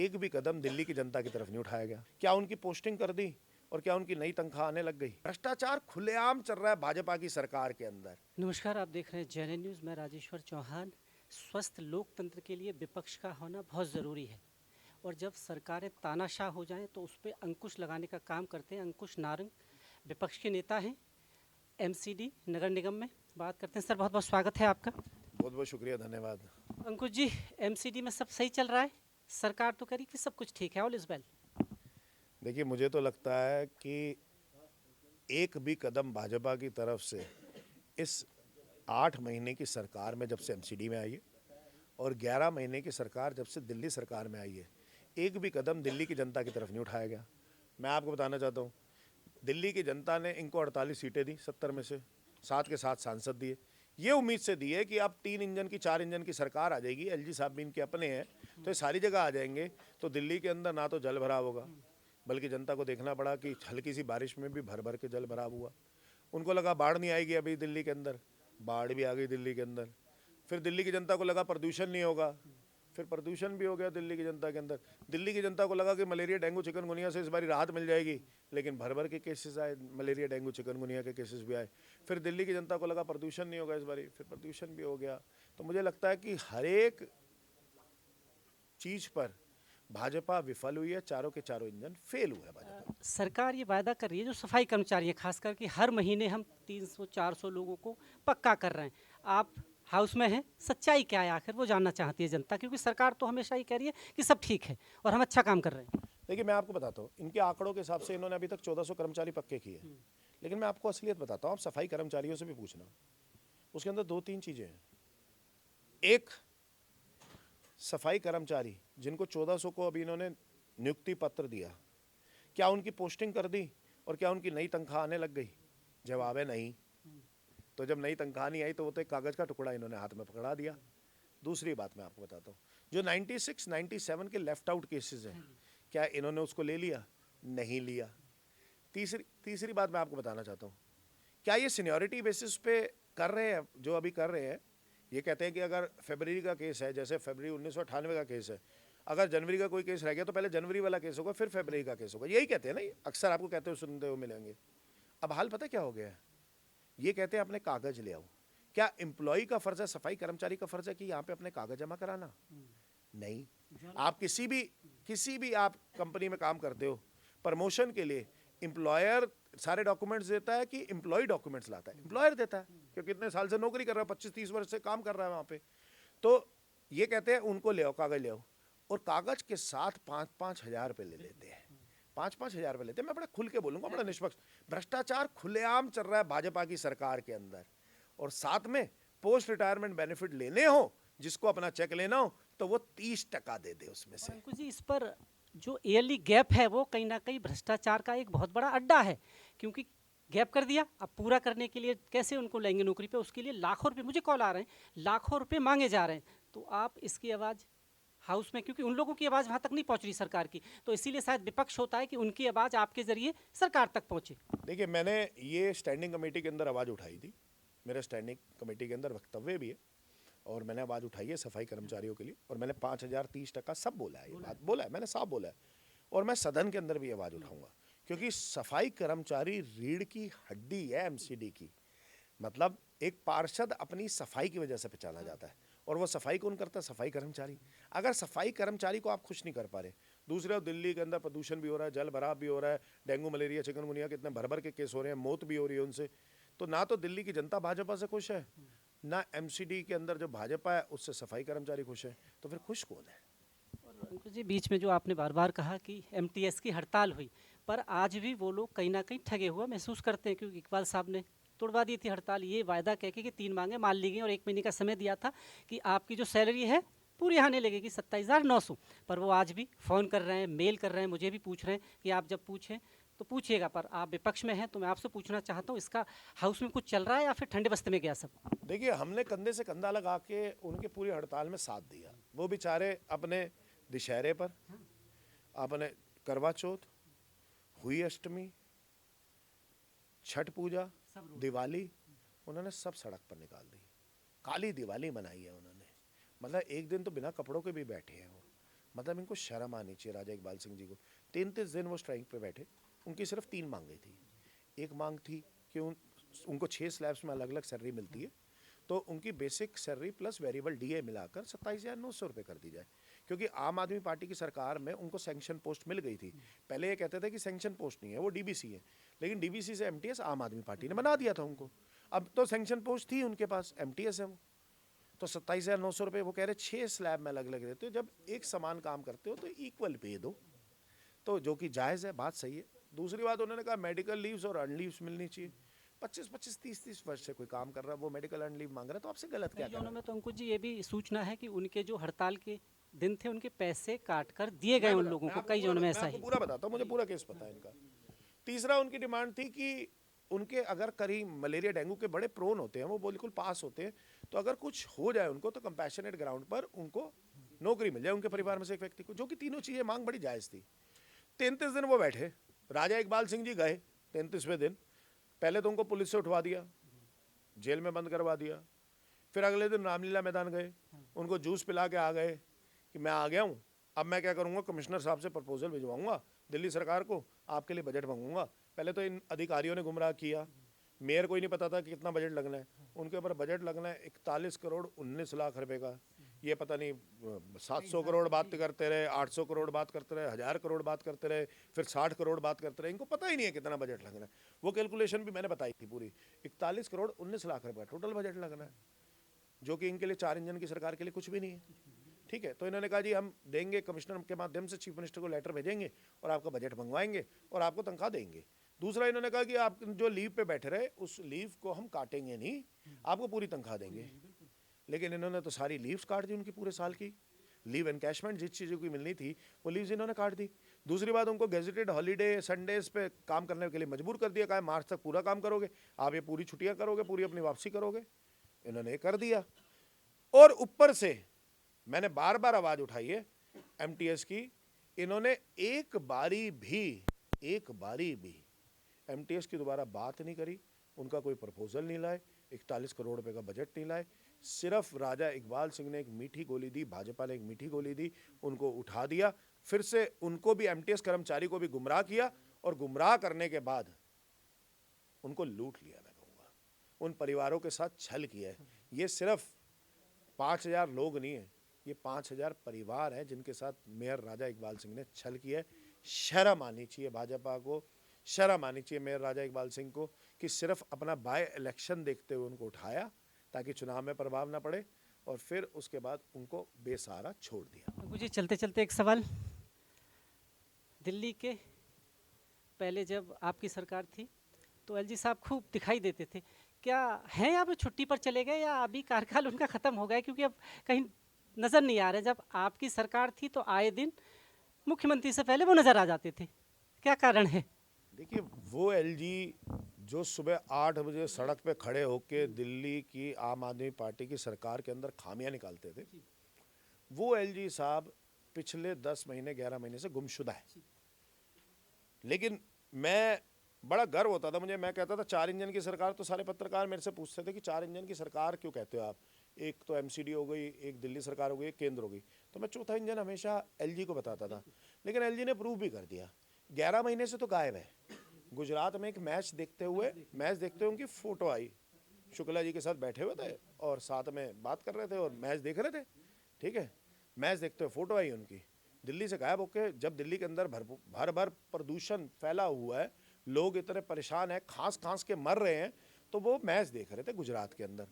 एक भी कदम दिल्ली की जनता की तरफ नहीं उठाया गया। क्या उनकी पोस्टिंग कर दी और क्या उनकी नई तनख्वाह आने लग गई? भ्रष्टाचार खुलेआम चल रहा है भाजपा की सरकार के अंदर। नमस्कार, आप देख रहे हैं जेएनएन न्यूज़। मैं राजेश्वर चौहान। स्वस्थ लोकतंत्र के लिए विपक्ष का होना बहुत ज़रूरी है और जब सरकारें तानाशाह हो जाएं तो उस पर अंकुश लगाने का काम करते हैं। अंकुश नारंग विपक्ष के नेता हैं, एमसीडी नगर निगम में बात करते हैं। सर, बहुत बहुत स्वागत है आपका। बहुत बहुत शुक्रिया, धन्यवाद। अंकुश जी, एमसीडी में सब सही चल रहा है? सरकार तो कह रही कि सब कुछ ठीक है, ऑल इज वेल। देखिए, मुझे तो लगता है कि एक भी कदम भाजपा की तरफ से इस 8 महीने की सरकार में, जब से एमसीडी में आई है, और 11 महीने की सरकार जब से दिल्ली सरकार में आई है, एक भी कदम दिल्ली की जनता की तरफ नहीं उठाया गया। मैं आपको बताना चाहता हूँ, दिल्ली की जनता ने इनको 48 सीटें दी 70 में से, साथ के साथ सांसद दिए। ये उम्मीद से दिए कि अब 3 इंजन की 4 इंजन की सरकार आ जाएगी, एलजी साहब भी इनके अपने हैं, तो ये सारी जगह आ जाएंगे, तो दिल्ली के अंदर ना तो जल भराव होगा, बल्कि जनता को देखना पड़ा कि हल्की सी बारिश में भी भर भर के जल भराव हुआ। उनको लगा बाढ़ नहीं आएगी अभी दिल्ली के अंदर, बाढ़ भी आ गई दिल्ली के अंदर। फिर दिल्ली की जनता को लगा प्रदूषण नहीं होगा, फिर प्रदूषण भी हो गया दिल्ली की जनता के अंदर। दिल्ली की जनता को लगा कि मलेरिया डेंगू चिकनगुनिया से इस बारी राहत मिल जाएगी, लेकिन भर भर के केसेस आए, मलेरिया डेंगू चिकनगुनिया के केसेस भी आए। फिर दिल्ली की जनता को लगा प्रदूषण नहीं होगा इस बारी, फिर प्रदूषण भी हो गया। तो मुझे लगता है कि हर एक चीज पर भाजपा विफल हुई है, चारों के चारों इंजन फेल हुए हैं भाजपा। सरकार ये वायदा कर रही है, जो सफाई कर्मचारी हैं खासकर कि हर महीने हम 300-400 लोगों को पक्का कर रहे हैं। आप हाउस में हैं, सच्चाई क्या है आखिर वो जानना चाहती है जनता, क्योंकि सरकार तो हमेशा ही कह रही है कि सब ठीक है और हम अच्छा काम कर रहे हैं। देखिए, मैं आपको बताता हूँ, इनके आंकड़ों के हिसाब से इन्होंने अभी तक 1400 कर्मचारी पक्के किए, लेकिन मैं आपको असलियत बताता हूँ, आप सफाई कर्मचारियों से भी पूछना, उसके अंदर 2-3 चीजें हैं। एक, सफाई कर्मचारी जिनको 1400 को अभी इन्होंने नियुक्ति पत्र दिया, क्या उनकी पोस्टिंग कर दी और क्या उनकी नई तनख्वाह आने लग गई? जवाब है नहीं। तो जब नई तनख्वाह नहीं आई तो वो तो एक कागज का टुकड़ा इन्होंने हाथ में पकड़ा दिया। दूसरी बात मैं आपको बताता हूँ, जो 96-97 के लेफ्ट आउट केसेस हैं, क्या इन्होंने उसको ले लिया? नहीं लिया। तीसरी बात मैं आपको बताना चाहता हूँ, क्या ये सीनियरिटी बेसिस पे कर रहे हैं? जो अभी कर रहे हैं, ये कहते हैं कि अगर फरवरी का केस है, जैसे फरवरी 1998 का केस है, अगर जनवरी का कोई केस रह गया तो पहले जनवरी वाला केस होगा, फिर फरवरी का केस होगा। यही कहते हैं ना, ये अक्सर आपको कहते हुए सुनते हुए मिलेंगे। अब हाल पता क्या हो गया है? ये कहते हैं अपने कागज ले आओ। क्या एम्प्लॉय का फर्ज है, सफाई कर्मचारी का फर्ज है कि यहाँ पे अपने कागज जमा कराना? नहीं। आप किसी भी आप कंपनी में काम करते हो, प्रमोशन के लिए एम्प्लॉयर सारे डॉक्यूमेंट्स देता है कि एम्प्लॉय डॉक्यूमेंट्स लाता है? एम्प्लॉयर देता है, क्योंकि इतने साल से नौकरी कर रहा है, 25-30 वर्ष से काम कर रहा है वहां पे। तो ये कहते हैं उनको ले आओ, कागज ले आओ, और कागज के साथ 5-5 हजार रुपये ले लेते हैं। 5-5 हजार रुपये लेते हैं। मैं बड़ा खुल के बोलूंगा, बड़ा निष्पक्ष, भ्रष्टाचार खुलेआम चल रहा है भाजपा की सरकार के अंदर। और साथ में पोस्ट रिटायरमेंट बेनिफिट लेने हो, जिसको अपना चेक लेना हो, तो वो 30% दे दे उसमें से। अंकुश जी, इस पर जो ईयरली गैप है वो कहीं ना कहीं भ्रष्टाचार का एक बहुत बड़ा अड्डा है, क्योंकि गैप कर दिया, अब पूरा करने के लिए कैसे उनको लेंगे नौकरी पे? उसके लिए लाखों रुपए, मुझे कॉल आ रहे हैं, लाखों रुपए मांगे जा रहे हैं। तो आप इसकी आवाज़ हाउस में, क्योंकि उन लोगों की आवाज़ वहाँ तक नहीं पहुँच रही सरकार की, तो इसीलिए शायद विपक्ष होता है कि उनकी आवाज़ आपके जरिए सरकार तक पहुँचे। देखिए, मैंने ये स्टैंडिंग कमेटी के अंदर आवाज़ उठाई थी, मेरा स्टैंडिंग कमेटी के अंदर वक्तव्य भी है, और मैंने आवाज़ उठाई है सफाई कर्मचारियों के लिए, और मैंने 5030% सब बोला है, ये बात बोला है, मैंने साफ बोला है। और मैं सदन के अंदर भी आवाज़ उठाऊंगा, क्योंकि सफाई कर्मचारी रीढ़ की हड्डी है एमसीडी की। मतलब एक पार्षद अपनी सफाई की वजह से पहचाना जाता है, और वो सफाई कौन करता है? सफाई कर्मचारी। अगर सफाई कर्मचारी को आप खुश नहीं कर पा रहे, दूसरे दिल्ली के अंदर प्रदूषण भी हो रहा है, जल भराव भी हो रहा है, डेंगू मलेरिया चिकनगुनिया के इतने भर भर के केस हो रहे हैं, मौत भी हो रही है उनसे, तो ना तो दिल्ली की जनता भाजपा से खुश है, ना एमसीडी के अंदर जो भाजपा है उससे सफाई कर्मचारी खुश है, तो फिर खुश कौन है? और अंकुश जी, बीच में जो आपने बार बार कहा कि एमटीएस की हड़ताल हुई, पर आज भी वो लोग कहीं ना कहीं ठगे हुआ महसूस करते हैं, क्योंकि इकबाल साहब ने तोड़वा दी थी हड़ताल, ये वायदा कह के कि 3 मांगे मान ली गई और 1 महीने का समय दिया था कि आपकी जो सैलरी है पूरी आने लगेगी 27,900। पर वो आज भी फ़ोन कर रहे हैं, मेल कर रहे हैं, मुझे भी पूछ रहे हैं कि आप जब पूछें तो पूछिएगा। पर आप विपक्ष में हैं तो मैं आपसे पूछना चाहता हूँ, इसका हाउस में कुछ चल रहा है या फिर ठंडे बस्ते में गया सब? देखिए, हमने कंधे से कंधा लगा के उनके पूरी हड़ताल में साथ दिया। वो बेचारे अपने दशहरे पर, अपने करवा चौथ, हुई अष्टमी, छठ पूजा, दिवाली, उन्होंने सब सड़क पर निकाल दी। काली दिवाली मनाई है उन्होंने, मतलब एक दिन तो बिना कपड़ों के भी बैठे हैं वो। मतलब इनको शर्म आनी चाहिए राजा इकबाल सिंह जी को। 33 दिन वो स्ट्राइक पे बैठे, उनकी सिर्फ 3 मांगें थी। एक मांग थी कि उनको 6 स्लैब्स में अलग अलग सैलरी मिलती है, तो उनकी basic salary plus variable DA मिलाकर 27,900 रुपये कर दी जाए, क्योंकि आम आदमी पार्टी की सरकार में उनको सैंक्शन पोस्ट मिल गई थी। पहले ये कहते थे कि सैंक्शन पोस्ट नहीं है, वो डीबीसी है, लेकिन डीबीसी से एमटीएस आम आदमी पार्टी ने बना दिया था उनको। अब तो सैंक्शन पोस्ट थी उनके पास, एमटीएस है वो, तो 27,900 रुपये वो कह रहे 6 स्लैब में अलग अलग देते हो। जब एक समान काम करते हो तो इक्वल पे दो, तो जो कि जायज़ है, बात सही है। दूसरी बात उन्होंने कहा मेडिकल लीव्स और अर्न लीव्स मिलनी चाहिए। 25-25, 30-30 वर्ष से कोई काम कर रहा है, वो मेडिकल अर्न लीव मांग रहा है, तो आपसे गलत क्या कई कर रहा जोनों है? में तो अंकुश जी ये भी सूचना है कि उनके जो हड़ताल के दिन थे उनके पैसे काट कर दिए गए उन लोगों को, कई जोनों में ऐसा आपको ही। पूरा बताता हूँ, मुझे पूरा केस पता है इनका। तीसरा उनकी डिमांड थी कि उनके अगर करीब मलेरिया डेंगू के बड़े प्रोन होते हैं, वो बिल्कुल पास होते हैं, तो अगर कुछ हो जाए उनको तो कंपैशनेट ग्राउंड पर उनको नौकरी मिल जाए उनके परिवार में से एक व्यक्ति को, जो कि तीनों चीज़ें मांग बड़ी जायज़ थी। 33 दिन वो बैठे, राजा इकबाल सिंह जी गए 33वें दिन, पहले तो उनको पुलिस से उठवा दिया, जेल में बंद करवा दिया, फिर अगले दिन रामलीला मैदान गए, उनको जूस पिला के आ गए कि मैं आ गया हूँ, अब मैं क्या करूँगा, कमिश्नर साहब से प्रपोजल भिजवाऊंगा दिल्ली सरकार को, आपके लिए बजट मांगूंगा। पहले तो इन अधिकारियों ने गुमराह किया, मेयर को ही नहीं पता था कि कितना बजट लगना है, उनके ऊपर बजट लगना है 41 करोड़ 19 लाख रुपए का। ये पता नहीं 700 करोड़ बात करते रहे, 800 करोड़ बात करते रहे, 1000 करोड़ बात करते रहे, फिर 60 करोड़ बात करते रहे, इनको पता ही नहीं है कितना बजट लगना है। वो कैलकुलेशन भी मैंने बताई थी पूरी, 41 करोड़ 19 लाख रुपए टोटल बजट लगना है, जो कि इनके लिए 4 इंजन की सरकार के लिए कुछ भी नहीं है। ठीक है, तो इन्होंने कहा जी हम देंगे, कमिश्नर के माध्यम से चीफ मिनिस्टर को लेटर भेजेंगे और आपका बजट मंगवाएंगे और आपको तनख्वाह देंगे। दूसरा इन्होंने कहा कि आप जो लीव पे बैठे रहे उस लीव को हम काटेंगे नहीं, आपको पूरी तनख्वाह देंगे। लेकिन इन्होंने तो सारी लीव्स काट दी उनकी पूरे साल की, लीव एनकैशमेंट जिस चीज़ों की मिलनी थी वो लीव्स इन्होंने काट दी। दूसरी बात, उनको गेजेटेड हॉलीडे संडेज पे काम करने के लिए मजबूर कर दिया, कहा मार्च तक पूरा काम करोगे, आप ये पूरी छुट्टियां करोगे, पूरी अपनी वापसी करोगे, इन्होंने ये कर दिया। और ऊपर से मैंने बार बार आवाज उठाई है एमटीएस की, इन्होंने एक बारी भी एमटीएस की दोबारा बात नहीं करी, उनका कोई प्रपोजल नहीं लाए, 41 करोड़ रुपए का बजट नहीं लाए, सिर्फ राजा इकबाल सिंह ने एक मीठी गोली दी, भाजपा ने एक मीठी गोली दी, उनको उठा दिया, फिर से उनको भी एमटीएस कर्मचारी को भी गुमराह किया, और गुमराह करने के बाद उनको लूट लिया। मैं कहूँगा उन परिवारों के साथ छल किया है। ये सिर्फ 5,000 लोग नहीं है, ये 5,000 परिवार हैं जिनके साथ मेयर राजा इकबाल सिंह ने छल किया है। शर्म आनी चाहिए भाजपा को, शर्म आनी चाहिए मेयर राजा इकबाल सिंह को कि सिर्फ अपना बाय इलेक्शन देखते हुए उनको उठाया ताकि चुनाव में प्रभाव ना पड़े, और फिर उसके बाद उनको बेसहारा छोड़ दिया। अंकुश जी चलते चलते एक सवाल, दिल्ली के पहले जब आपकी सरकार थी तो एलजी साहब खूब दिखाई देते थे, क्या हैं या वो छुट्टी पर चले गए या अभी कार्यकाल उनका ख़त्म हो गया, क्योंकि अब कहीं नज़र नहीं आ रहे। जब आपकी सरकार थी तो आए दिन मुख्यमंत्री से पहले वो नज़र आ जाते थे, क्या कारण है? देखिए, वो एलजी जो सुबह 8 बजे सड़क पे खड़े होकर दिल्ली की आम आदमी पार्टी की सरकार के अंदर खामियां निकालते थे, वो एलजी साहब पिछले 10 महीने 11 महीने से गुमशुदा है। लेकिन मैं बड़ा गर्व होता था मुझे, मैं कहता था 4 इंजन की सरकार, तो सारे पत्रकार मेरे से पूछते थे कि 4 इंजन की सरकार क्यों कहते हो आप, एक तो एमसीडी हो गई, एक दिल्ली सरकार हो गई, एक केंद्र हो गई, तो मैं चौथा इंजन हमेशा एलजी को बताता था। लेकिन एलजी ने प्रूव भी कर दिया, 11 महीने से तो गायब है। गुजरात में एक मैच देखते हुए उनकी फोटो आई, शुक्ला जी के साथ बैठे हुए थे और साथ में बात कर रहे थे और मैच देख रहे थे, ठीक है, मैच देखते हुए फोटो आई उनकी, दिल्ली से गायब होके। जब दिल्ली के अंदर भर भर प्रदूषण फैला हुआ है, लोग इतने परेशान हैं, खांस के मर रहे हैं, तो वो मैच देख रहे थे गुजरात के अंदर।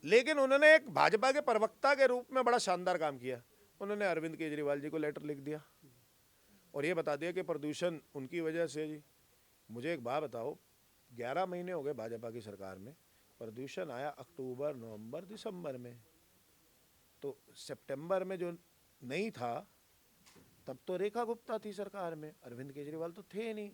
लेकिन उन्होंने एक भाजपा के प्रवक्ता के रूप में बड़ा शानदार काम किया, उन्होंने अरविंद केजरीवाल जी को लेटर लिख दिया और ये बता दिया कि प्रदूषण उनकी वजह से जी। मुझे एक बात बताओ, 11 महीने हो गए भाजपा की सरकार में, प्रदूषण आया अक्टूबर नवंबर दिसंबर में, तो सितंबर में जो नहीं था तब तो रेखा गुप्ता थी सरकार में, अरविंद केजरीवाल तो थे नहीं।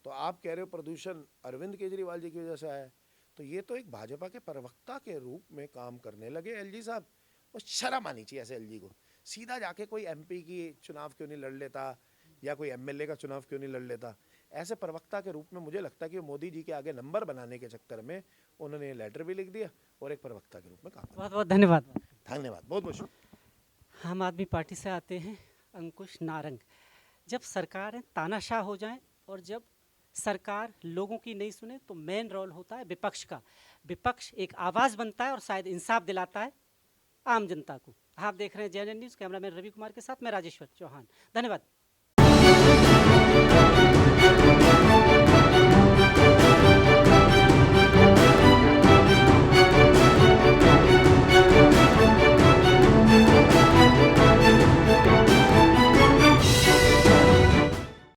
तो आप कह रहे हो प्रदूषण अरविंद केजरीवाल जी की वजह से आया, तो ये तो एक भाजपा के प्रवक्ता के रूप में काम करने लगे एलजी साहब। और शर्म आनी चाहिए ऐसे एलजी को, सीधा जाके कोई एमपी की चुनाव क्यों नहीं लड़ लेता या कोई एमएलए का चुनाव क्यों नहीं लड़ लेता। ऐसे प्रवक्ता के रूप में मुझे लगता है कि मोदी जी के आगे नंबर बनाने के चक्कर में उन्होंने लेटर भी लिख दिया और एक प्रवक्ता के रूप में काम। बहुत बहुत धन्यवाद। धन्यवाद, बहुत बहुत शुक्रिया। आम आदमी पार्टी से आते हैं अंकुश नारंग। जब सरकारें तानाशाह हो जाएं और जब सरकार लोगों की नहीं सुने तो मेन रोल होता है विपक्ष का। विपक्ष एक आवाज़ बनता है और शायद इंसाफ दिलाता है आम जनता को। आप देख रहे हैं JNN news, cameraman Ravi Kumar के साथ मैं राजेश्वर चौहान। धन्यवाद।